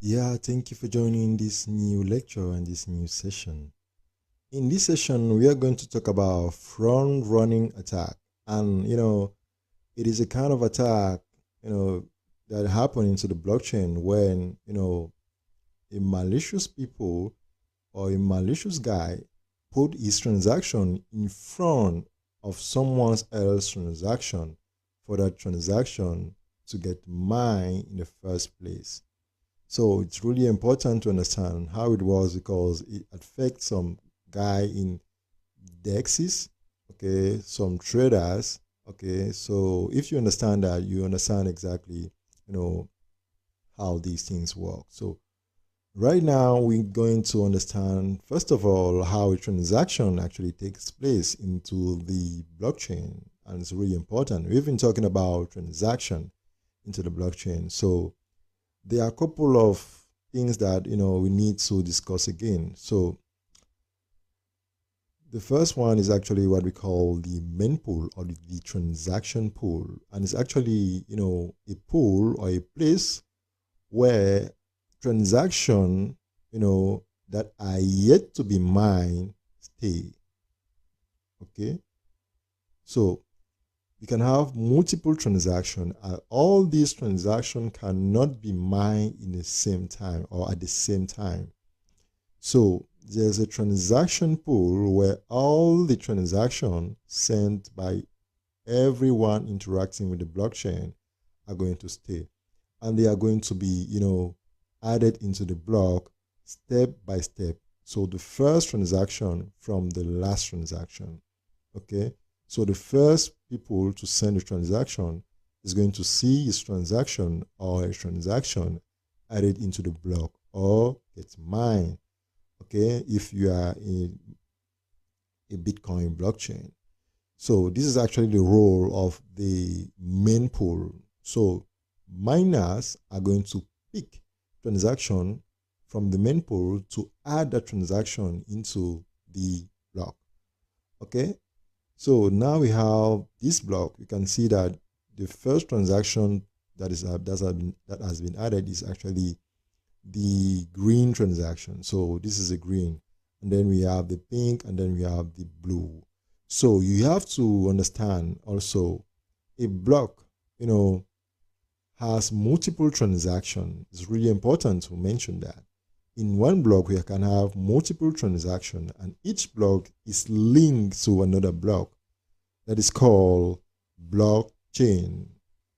Yeah, thank you for joining this new lecture and this new session. In this session, we are going to talk about front running attack. And, it is a kind of attack, that happen into the blockchain when, a malicious people or a malicious guy put his transaction in front of someone else's transaction for that transaction to get mined in the first place. So it's really important to understand how it was because it affects some guy in DEXs, okay, some traders, okay. So if you understand that, you understand exactly, you know, how these things work. So right now we're going to understand first of all how a transaction actually takes place into the blockchain, and it's really important. We've been talking about transaction into the blockchain. So there are a couple of things that we need to discuss again. So the first one is actually what we call the Mempool or the transaction pool, and it's actually a pool or a place where transaction that are yet to be mined stay. Okay, so you can have multiple transactions. All these transactions cannot be mined in the same time or at the same time. So there's a transaction pool where all the transactions sent by everyone interacting with the blockchain are going to stay. And they are going to be, added into the block step by step. So the first transaction from the last transaction. Okay. So the first people to send a transaction is going to see his transaction or a transaction added into the block or get mined. Okay, if you are in a Bitcoin blockchain. So this is actually the role of the Mempool. So miners are going to pick transaction from the Mempool to add that transaction into the block. Okay, so now we have this block. You can see that the first transaction that has been added is actually the green transaction. So this is a green, and then we have the pink, and then we have the blue. So you have to understand also a block, has multiple transactions. It's really important to mention that. In one block, we can have multiple transactions, and each block is linked to another block that is called blockchain.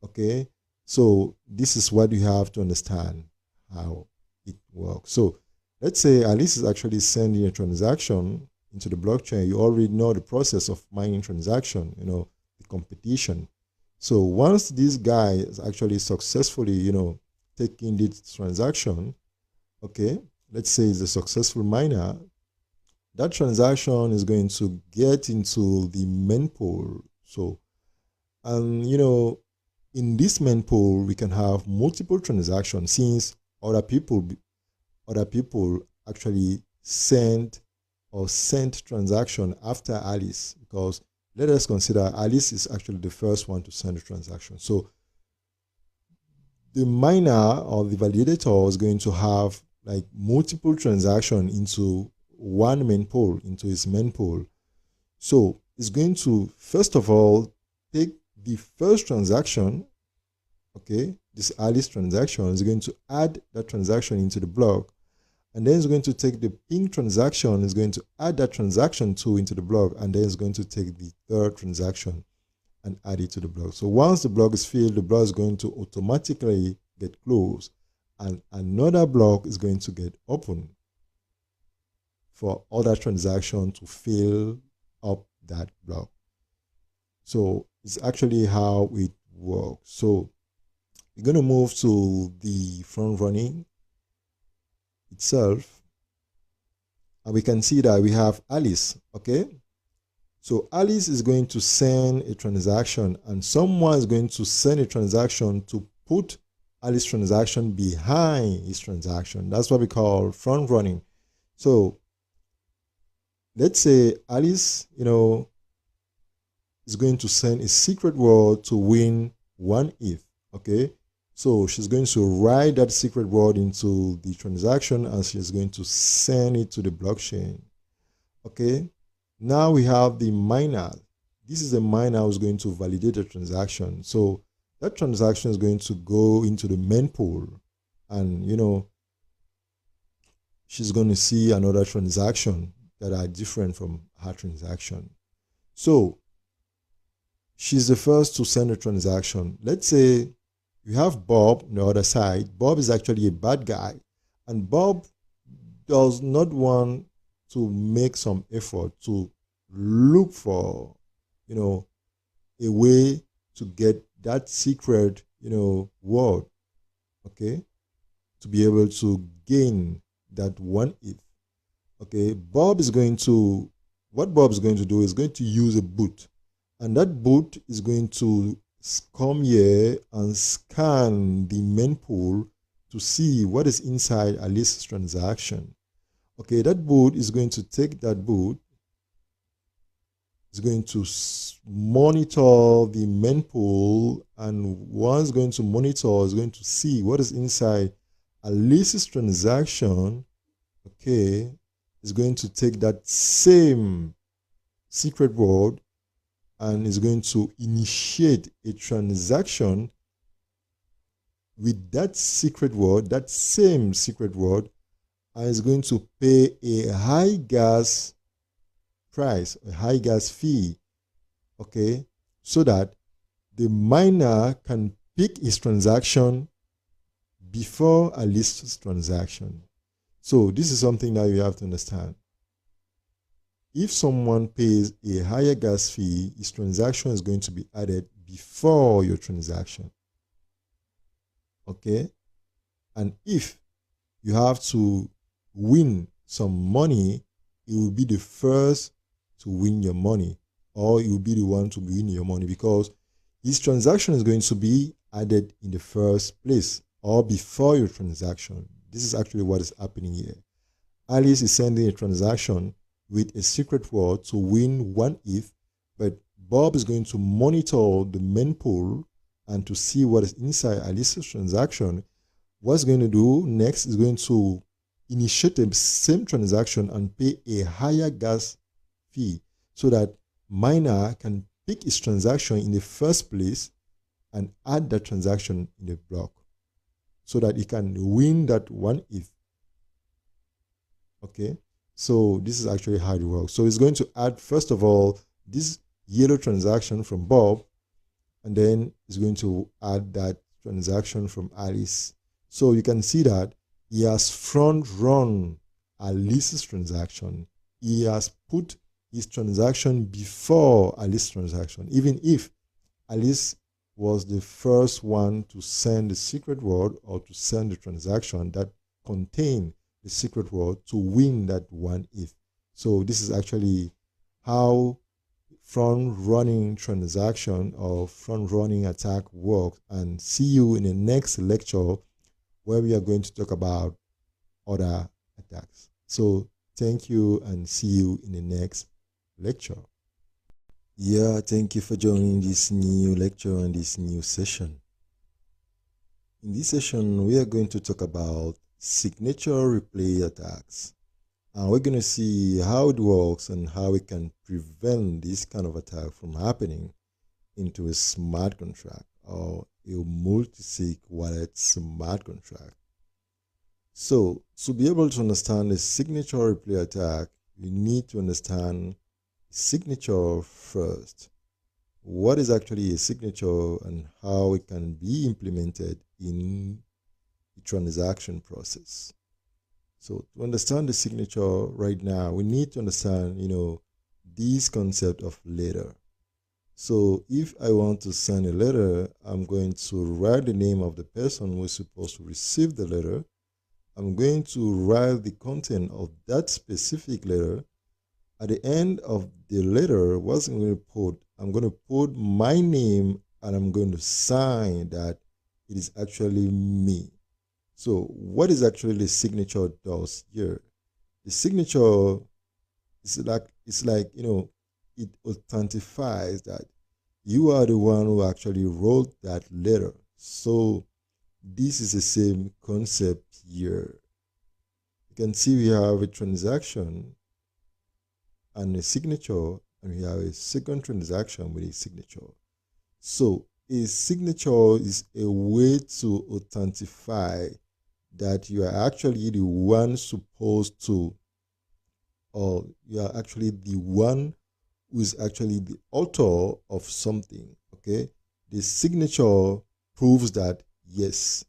Okay, so this is what you have to understand how it works. So let's say Alice is actually sending a transaction into the blockchain. You already know the process of mining transaction, the competition. So once this guy is actually successfully, taking this transaction, okay, let's say it's a successful miner, that transaction is going to get into the Mempool. So, and in this Mempool, we can have multiple transactions since other people actually sent transaction after Alice, because let us consider Alice is actually the first one to send a transaction. So the miner or the validator is going to have like multiple transactions into one Mempool, into his Mempool. So it's going to first of all take the first transaction, okay, this Alice transaction is going to add that transaction into the block, and then it's going to take the pink transaction, is going to add that transaction too into the block, and then it's going to take the third transaction and add it to the block. So once the block is filled, the block is going to automatically get closed, and another block is going to get open for other transaction to fill up that block. So it's actually how it works. So we're going to move to the front running itself, and we can see that we have Alice. Okay, so Alice is going to send a transaction, and someone is going to send a transaction to put Alice's transaction behind his transaction. That's what we call front running. So let's say Alice is going to send a secret word to win one ETH. Okay, So she's going to write that secret word into the transaction and she's going to send it to the blockchain. Okay, now we have the miner. This is the miner who's going to validate the transaction. So that transaction is going to go into the mempool, and she's going to see another transaction that are different from her transaction. So she's the first to send a transaction. Let's say you have Bob on the other side. Bob is actually a bad guy, and Bob does not want to make some effort to look for, a way to get that secret, word, okay, to be able to gain that one ETH. Okay, what Bob is going to do is going to use a boot, and that boot is going to come here and scan the mempool to see what is inside Alice's transaction. Okay, that boot is going to take that boot, is going to monitor the mempool, and once going to monitor, is going to see what is inside Alice's transaction. Okay, is going to take that same secret word and is going to initiate a transaction with that secret word, that same secret word, and is going to pay a high gas price, a high gas fee, okay, so that the miner can pick his transaction before Alice's transaction. So this is something that you have to understand. If someone pays a higher gas fee, his transaction is going to be added before your transaction. Okay? And if you have to win some money, it will be the first to win your money, or it will be the one to win your money, because his transaction is going to be added in the first place or before your transaction. This is actually what is happening here. Alice is sending a transaction with a secret word to win one ETH, but Bob is going to monitor the mempool and to see what is inside Alice's transaction. What's going to do next is going to initiate the same transaction and pay a higher gas fee so that miner can pick his transaction in the first place and add that transaction in the block so that he can win that one ETH. Okay, so this is actually how it works. So it's going to add, first of all, this yellow transaction from Bob, and then it's going to add that transaction from Alice. So you can see that he has front run Alice's transaction. He has put his transaction before Alice's transaction, even if Alice was the first one to send the secret word or to send the transaction that contained the secret word to win that one ETH. So this is actually how front-running transaction or front-running attack works. And see you in the next lecture where we are going to talk about other attacks. So thank you and see you in the next lecture. Yeah, thank you for joining this new lecture and this new session. In this session, we are going to talk about signature replay attacks. And we're going to see how it works and how we can prevent this kind of attack from happening into a smart contract or a multi-sig wallet smart contract. So, to be able to understand a signature replay attack, you need to understand signature first. What is actually a signature and how it can be implemented in the transaction process. So to understand the signature right now, we need to understand, this concept of letter. So if I want to send a letter, I'm going to write the name of the person who is supposed to receive the letter. I'm going to write the content of that specific letter. At the end of the letter, what's I'm going to put? I'm going to put my name and I'm going to sign that it is actually me. So what is actually the signature does here? The signature is like, it authentifies that you are the one who actually wrote that letter. So This is the same concept here. You can see we have a transaction and a signature, and we have a second transaction with a signature. So a signature is a way to authentify that you are actually the one supposed to, or you are actually the one who is actually the author of something. Okay, the signature proves that yes,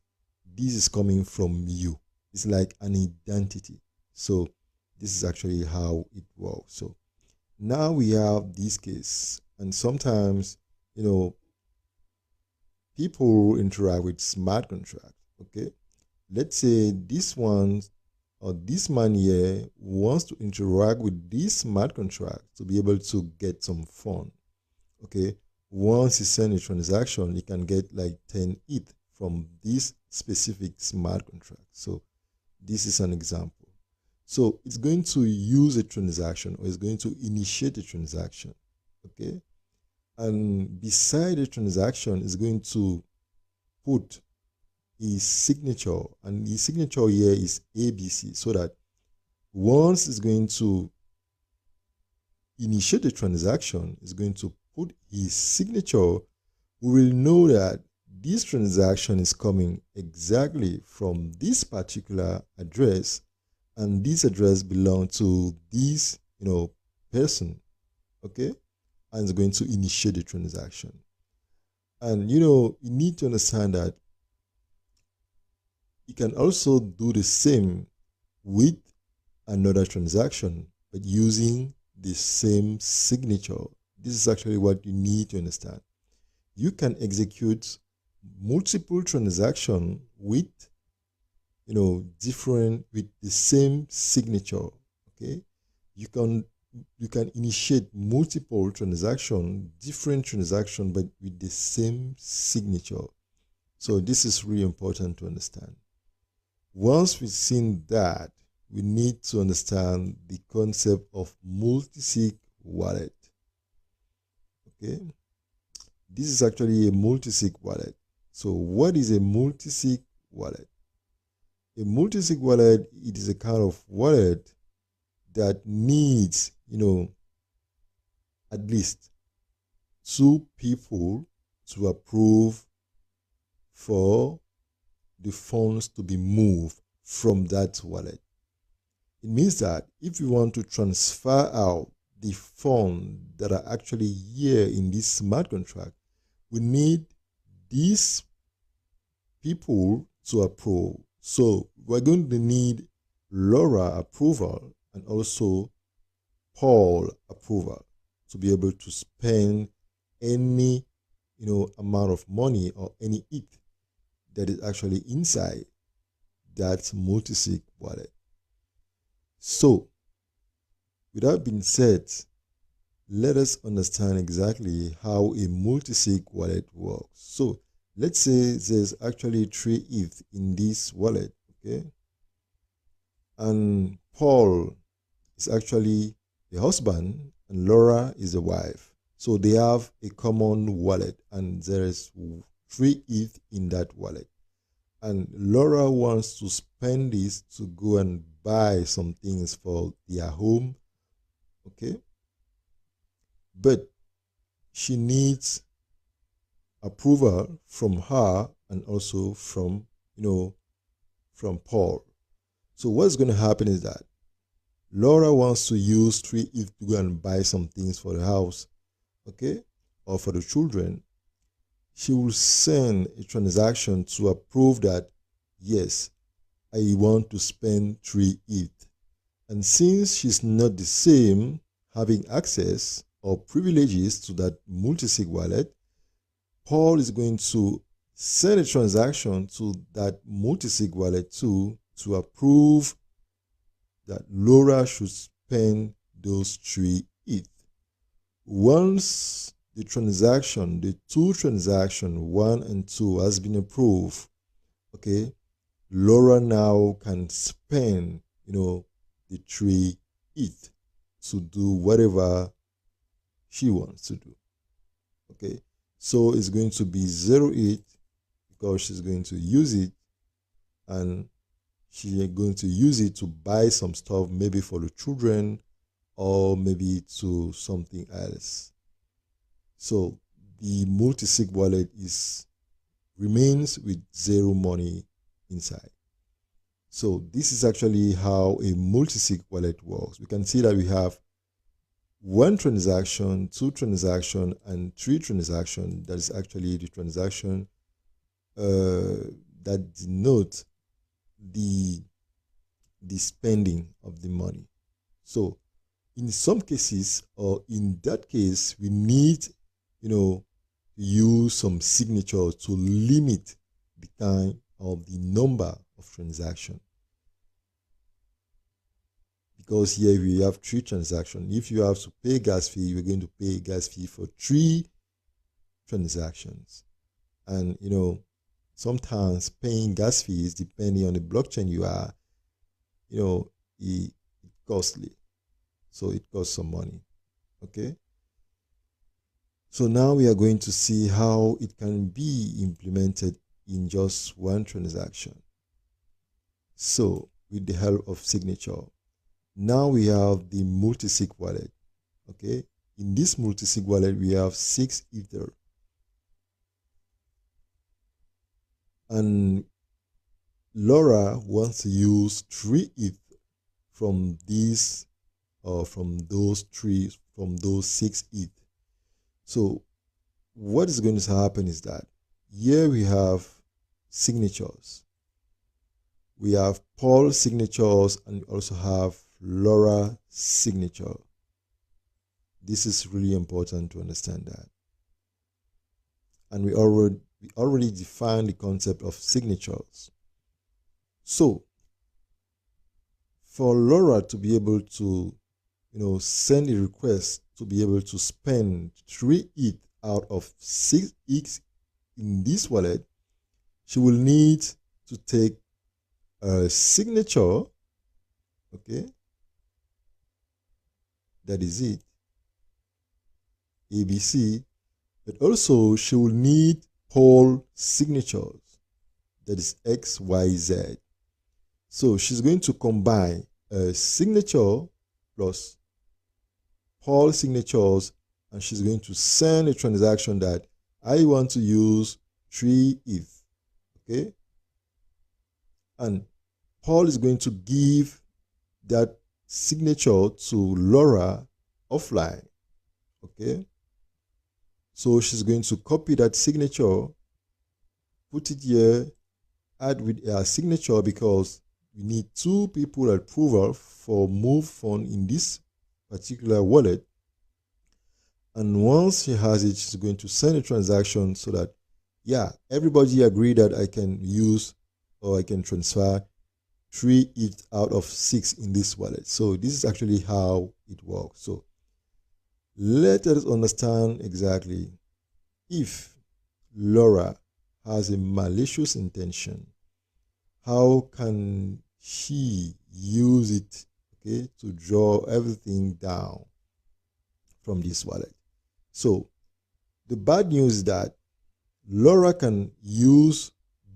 this is coming from you. It's like an identity. So this is actually how it works. So now we have this case, and sometimes, people interact with smart contract. Okay, let's say this one or this man here wants to interact with this smart contract to be able to get some fun. Okay, once he sends a transaction, he can get like 10 ETH from this specific smart contract. So this is an example. So it's going to use a transaction, or it's going to initiate a transaction. Okay, and beside the transaction is going to put his signature, and his signature here is ABC, so that once it's going to initiate the transaction, it's going to put his signature, we will know that this transaction is coming exactly from this particular address, and this address belongs to this person. Okay, and it's going to initiate the transaction. And you need to understand that you can also do the same with another transaction, but using the same signature. This is actually what you need to understand. You can execute multiple transactions with different, with the same signature. Okay, you can initiate multiple transactions, different transactions, but with the same signature. So this is really important to understand. Once we've seen that, we need to understand the concept of multi-sig wallet. Okay, this is actually a multi-sig wallet. So what is a multi-sig wallet? A multi-sig wallet, it is a kind of wallet that needs, at least 2 people to approve for the funds to be moved from that wallet. It means that if you want to transfer out the funds that are actually here in this smart contract, we need these people to approve. So we're going to need Laura approval and also Paul approval to be able to spend any amount of money or any ETH that is actually inside that multi-sig wallet. So with that being said, let us understand exactly how a multi-sig wallet works. So let's say there's actually 3 ETH in this wallet. Okay, and Paul is actually the husband and Laura is the wife. So they have a common wallet, and there is 3 ETH in that wallet. And Laura wants to spend this to go and buy some things for their home. Okay, but she needs approval from her and also from from Paul. So what's going to happen is that Laura wants to use 3 ETH to go and buy some things for the house, okay, or for the children. She will send a transaction to approve that, yes, I want to spend 3 ETH. And since she's not the same having access or privileges to that multi-sig wallet, Paul is going to send a transaction to that multi-sig wallet too to approve that Laura should spend those 3 ETH. Once the transaction, the 2 transactions, 1 and 2, has been approved, okay, Laura now can spend, the 3 ETH to do whatever she wants to do. Okay, so it's going to be 0 ETH. because she's going to use it, and she's going to use it to buy some stuff, maybe for the children or maybe to something else. So the multi-sig wallet remains with zero money inside. So this is actually how a multi-sig wallet works. We can see that we have 1 transaction, 2 transaction, and 3 transaction. That is actually the transaction that denote the spending of the money. So in some cases, or in that case, we need, use some signature to limit the kind of the number of transactions. Because here we have 3 transactions. If you have to pay gas fee, you're going to pay gas fee for 3 transactions. And sometimes paying gas fees, depending on the blockchain you are, it's costly. So it costs some money. Okay. So now we are going to see how it can be implemented in just 1 transaction. So with the help of signature, now we have the multi-sig wallet. Okay. In this multi-sig wallet, we have 6 Ether. And Laura wants to use 3 ETH from these, or from those 6 ETH. So what is going to happen is that here we have signatures. We have Paul's signatures, and we also have Laura's signature. This is really important to understand that. And we already defined the concept of signatures. So for Laura to be able to, send a request to be able to spend 3 ETH out of 6 ETH in this wallet, she will need to take a signature. Okay, that is it, ABC. But also she will need Paul signatures, that is XYZ. So she's going to combine a signature plus Paul signatures, and she's going to send a transaction that I want to use 3 ETH. Okay, and Paul is going to give that signature to Laura offline. Okay, so she's going to copy that signature, put it here, add with her signature, because we need 2 people approval for move fund in this particular wallet. And once she has it, she's going to send a transaction so that, everybody agree that I can use, or I can transfer 3 ETH out of 6 in this wallet. So this is actually how it works. So let us understand exactly, if Laura has a malicious intention, how can she use it, okay, to draw everything down from this wallet? So the bad news is that Laura can use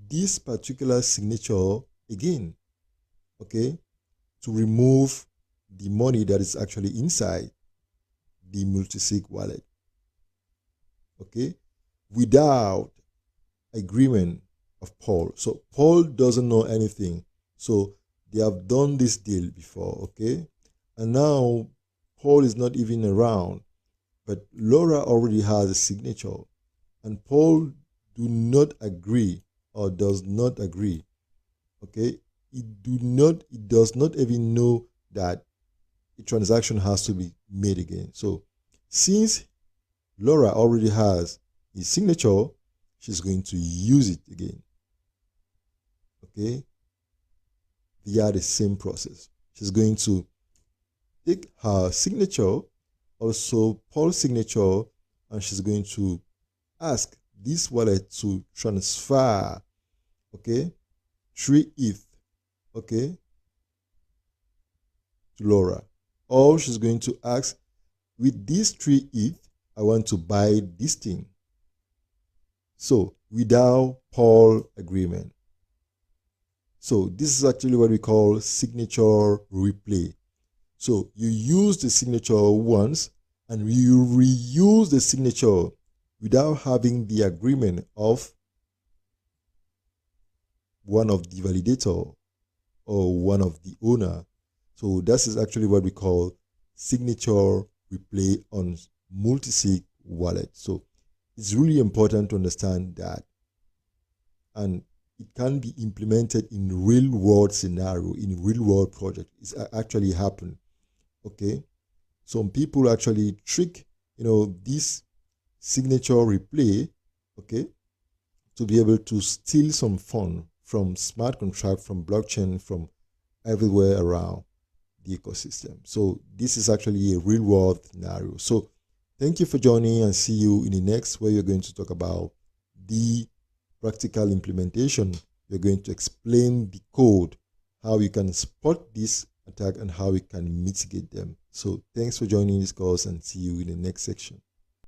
this particular signature again, okay, to remove the money that is actually inside the multi-sig wallet, okay, without agreement of Paul. So Paul doesn't know anything. So they have done this deal before, okay, and now Paul is not even around, but Laura already has a signature, and Paul does not agree, okay. It does not even know that a transaction has to be made again. So since Laura already has his signature, she's going to use it again, okay, via the same process. She's going to take her signature, also Paul's signature, and she's going to ask this wallet to transfer, okay, 3 ETH, okay, to Laura. Or she's going to ask, with these 3 ETH, I want to buy this thing. So without poll agreement. So this is actually what we call signature replay. So you use the signature once and you reuse the signature without having the agreement of one of the validator or one of the owner. So this is actually what we call signature replay on multi-sig wallet. So it's really important to understand that, and it can be implemented in real world scenario, in real world project. It's actually happened. Okay, some people actually trick this signature replay, okay, to be able to steal some fund from smart contract, from blockchain, from everywhere around the ecosystem. So this is actually a real world scenario. So thank you for joining, and see you in the next, where you're going to talk about the practical implementation. We're going to explain the code, how you can spot this attack and how we can mitigate them. So thanks for joining this course, and see you in the next section.